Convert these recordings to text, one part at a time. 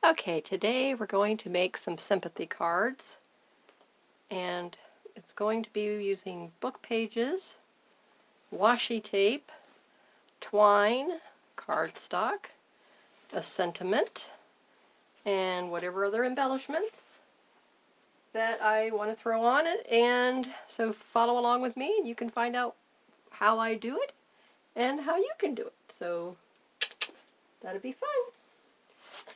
Okay, today we're going to make some sympathy cards, and it's going to be using book pages, washi tape, twine, cardstock, a sentiment, and whatever other embellishments that I want to throw on it. And so follow along with me and you can find out how I do it and how you can do it. So that'll be fun.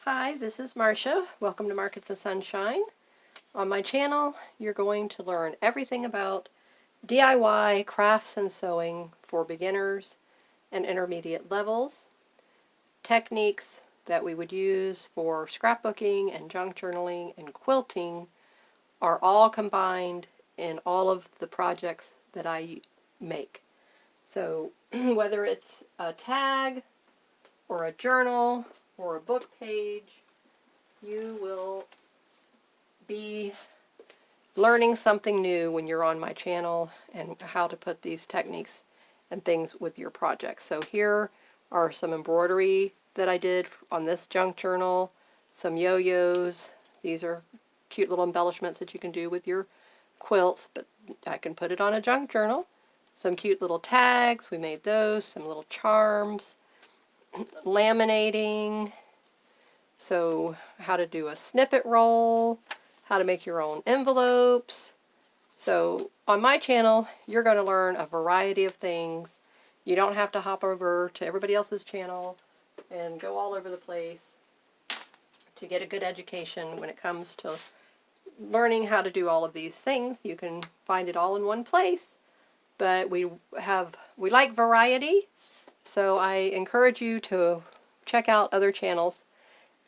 Hi, this is Marsha. Welcome to Markets of Sunshine. On my channel, you're going to learn everything about DIY crafts and sewing for beginners and intermediate levels, techniques that we would use for scrapbooking and junk journaling and quilting are all combined in all of the projects that I make. So whether it's a tag or a journal or a book page, you will be learning something new when you're on my channel and how to put these techniques and things with your projects. So here are some embroidery that I did on this junk journal, some yo-yos. These are cute little embellishments that you can do with your quilts, but I can put it on a junk journal. Some cute little tags, we made those, some little charms, laminating, so how to do a snippet roll, how to make your own envelopes. So on my channel, you're going to learn a variety of things. You don't have to hop over to everybody else's channel and go all over the place to get a good education when it comes to learning how to do all of these things. You can find it all in one place, but we like variety, so I encourage you to check out other channels.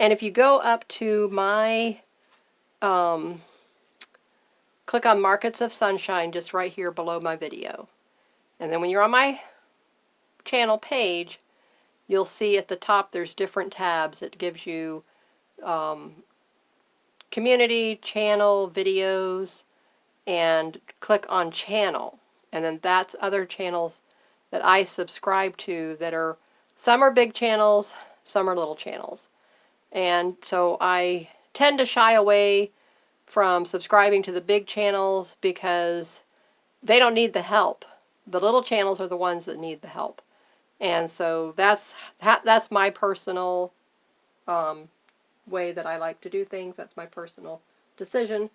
And if you go up to my click on Markets of Sunshine just right here below my video, and then when you're on my channel page, you'll see at the top there's different tabs. It gives you community, channel, videos, and click on channel, and then that's other channels that I subscribe to that are, some are big channels, some are little channels. And so I tend to shy away from subscribing to the big channels because they don't need the help. The little channels are the ones that need the help. And so that's my personal way that I like to do things. That's my personal decision.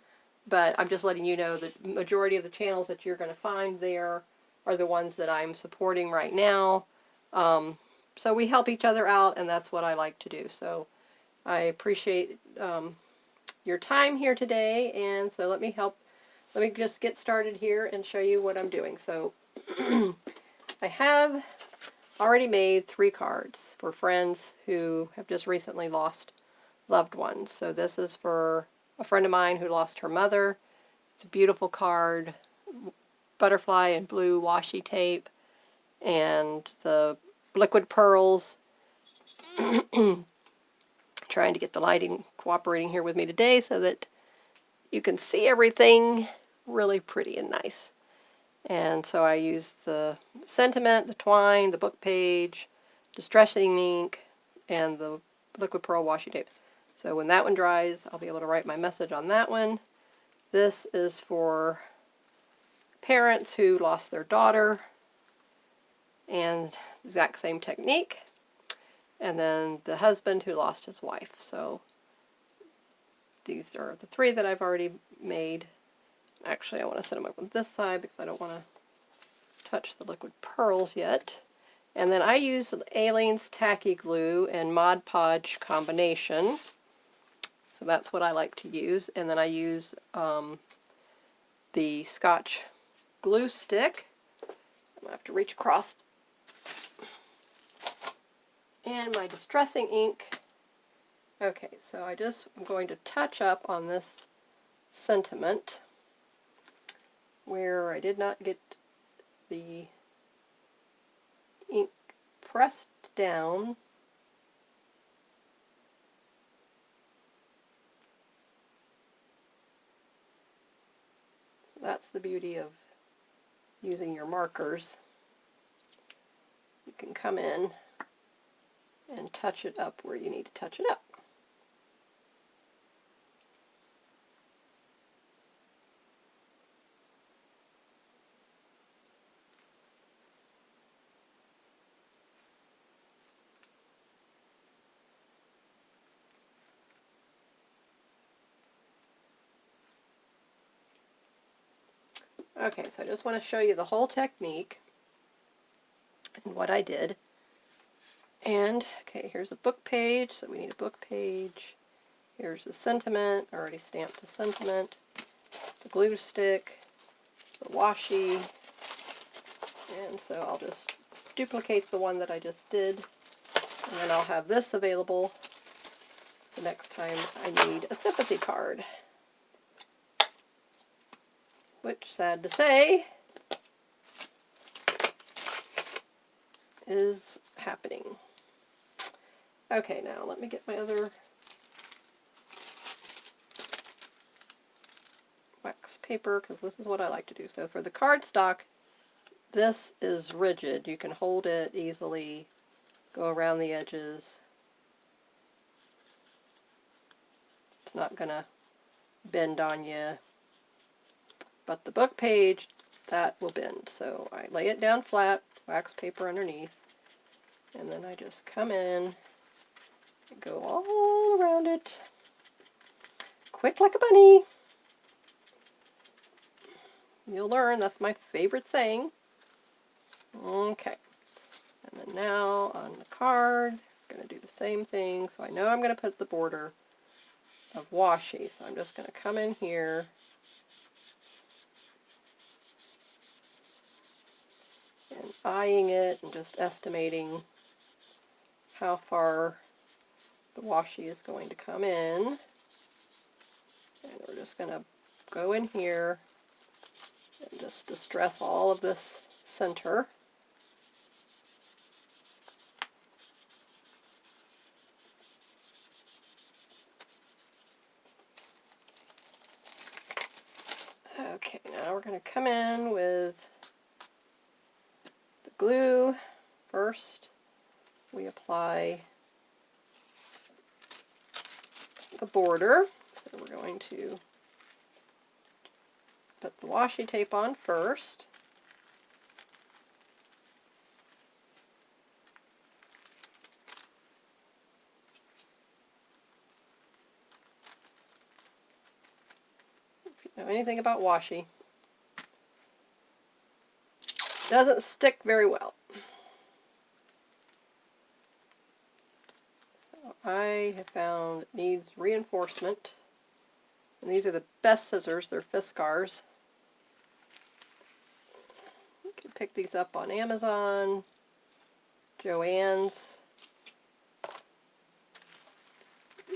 But I'm just letting you know that the majority of the channels that you're going to find there are the ones that I'm supporting right now. So we help each other out, and that's what I like to do. So I appreciate your time here today, and so let me just get started here and show you what I'm doing. So I have already made 3 cards for friends who have just recently lost loved ones. So this is for a friend of mine who lost her mother. It's a beautiful card, butterfly and blue washi tape, and the liquid pearls. Trying to get the lighting cooperating here with me today so that you can see everything really pretty and nice. And so I used the sentiment, the twine, the book page, distressing ink, and the liquid pearl washi tape. So when that one dries, I'll be able to write my message on that one. This is for parents who lost their daughter, and exact same technique. And then the husband who lost his wife. So these are the 3 that I've already made. Actually, I want to set them up on this side because I don't want to touch the liquid pearls yet. And then I use Aleene's Tacky glue and Mod Podge combination. So that's what I like to use. And then I use the Scotch glue stick. I'm going to have to reach across. And my distressing ink. Okay, so I'm going to touch up on this sentiment where I did not get the ink pressed down. So that's the beauty of using your markers. You can come in and touch it up where you need to touch it up. Okay, so I just want to show you the whole technique and what I did. And, okay, here's a book page, so we need a book page. Here's the sentiment, I already stamped the sentiment, the glue stick, the washi, and so I'll just duplicate the one that I just did, and then I'll have this available the next time I need a sympathy card. Which, sad to say, is happening. Okay, now let me get my other wax paper, because this is what I like to do. So for the cardstock, this is rigid. You can hold it easily, go around the edges. It's not going to bend on you. But the book page, that will bend. So I lay it down flat, wax paper underneath, and then I just come in and go all around it. Quick like a bunny. You'll learn, that's my favorite saying. Okay. And then now on the card, I'm going to do the same thing. So I know I'm going to put the border of washi. So I'm just going to come in here and eyeing it and just estimating how far the washi is going to come in. And we're just going to go in here and just distress all of this center. Okay, now we're going to come in with the glue. First, we apply the border. So we're going to put the washi tape on first. If you know anything about washi, it doesn't stick very well. So I have found it needs reinforcement. And these are the best scissors. They're Fiskars. You can pick these up on Amazon, Joann's.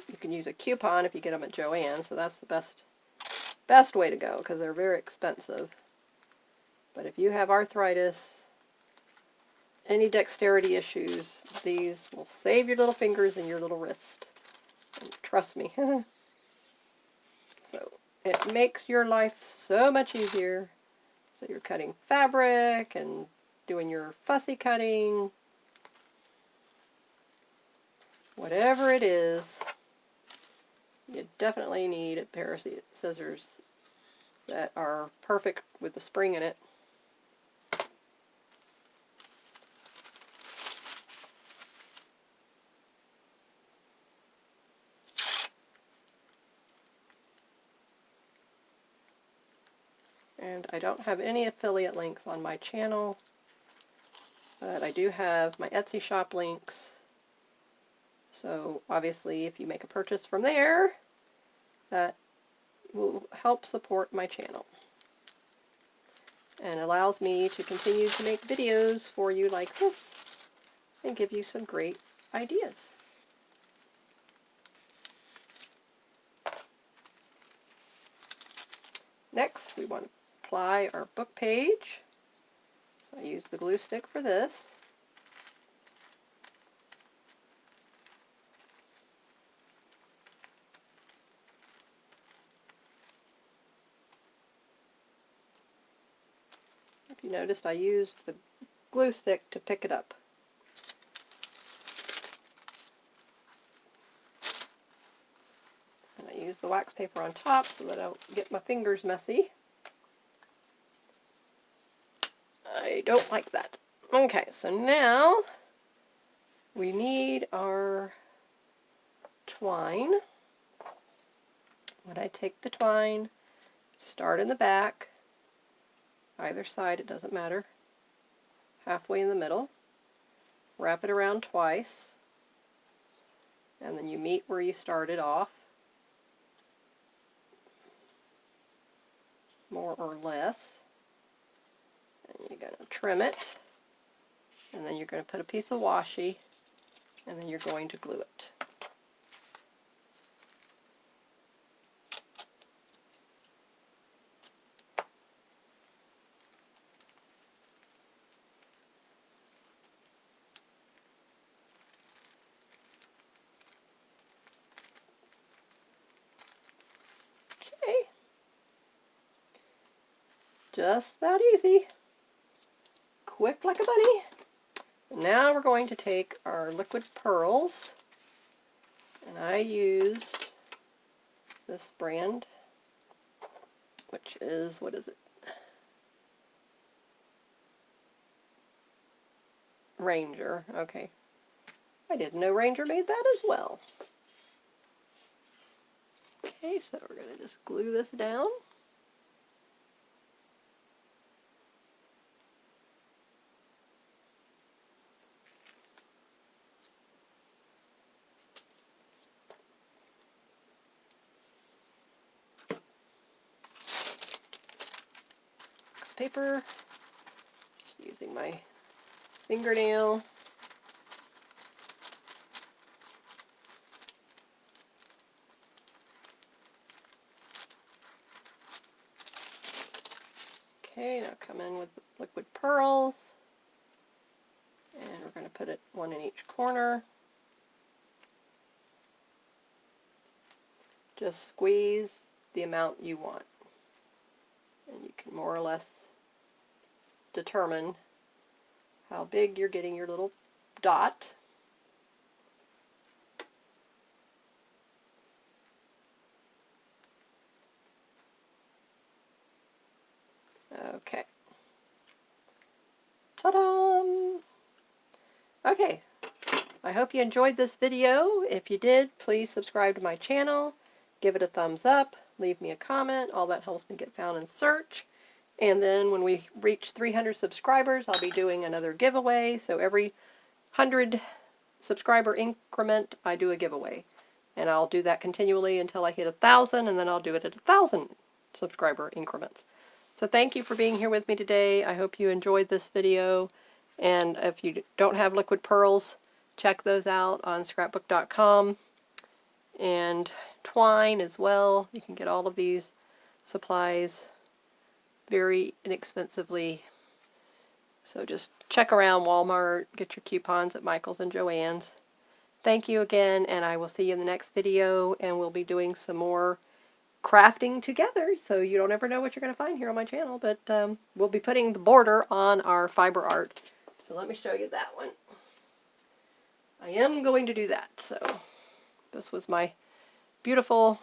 You can use a coupon if you get them at Joann's, so that's the best way to go because they're very expensive. But if you have arthritis, any dexterity issues, these will save your little fingers and your little wrist. And trust me. So it makes your life so much easier. So you're cutting fabric and doing your fussy cutting. Whatever it is, you definitely need a pair of scissors that are perfect with the spring in it. And I don't have any affiliate links on my channel, but I do have my Etsy shop links. So obviously if you make a purchase from there, that will help support my channel. And allows me to continue to make videos for you like this and give you some great ideas. Next, we want to apply our book page. So I use the glue stick for this. If you noticed, I used the glue stick to pick it up. And I use the wax paper on top so that I don't get my fingers messy. I don't like that. Okay, so now we need our twine. When I take the twine, start in the back, either side, it doesn't matter, halfway in the middle, wrap it around twice, and then you meet where you started off, more or less, and you're going to trim it, and then you're going to put a piece of washi, and then you're going to glue it. Okay, just that easy, quick like a bunny. Now we're going to take our liquid pearls, and I used this brand, which is, what is it? Ranger. Okay. I didn't know Ranger made that as well. Okay, so we're going to just glue this down. Paper, just using my fingernail. Okay, now come in with liquid pearls, and we're going to put it one in each corner. Just squeeze the amount you want, and you can more or less determine how big you're getting your little dot. Okay. Ta-da! Okay, I hope you enjoyed this video. If you did, please subscribe to my channel, give it a thumbs up, leave me a comment. All that helps me get found in search. And then when we reach 300 subscribers, I'll be doing another giveaway. So every 100 subscriber increment, I do a giveaway. And I'll do that continually until I hit 1,000, and then I'll do it at 1,000 subscriber increments. So thank you for being here with me today. I hope you enjoyed this video. And if you don't have liquid pearls, check those out on scrapbook.com. And Twine as well. You can get all of these supplies very inexpensively. So just check around Walmart, get your coupons at Michael's and Joann's. Thank you again, and I will see you in the next video, and we'll be doing some more crafting together, so you don't ever know what you're going to find here on my channel, but we'll be putting the border on our fiber art. So let me show you that one. I am going to do that. So this was my beautiful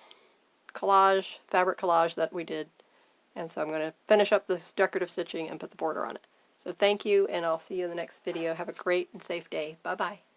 collage, fabric collage that we did. And so I'm going to finish up this decorative stitching and put the border on it. So thank you, and I'll see you in the next video. Have a great and safe day. Bye-bye.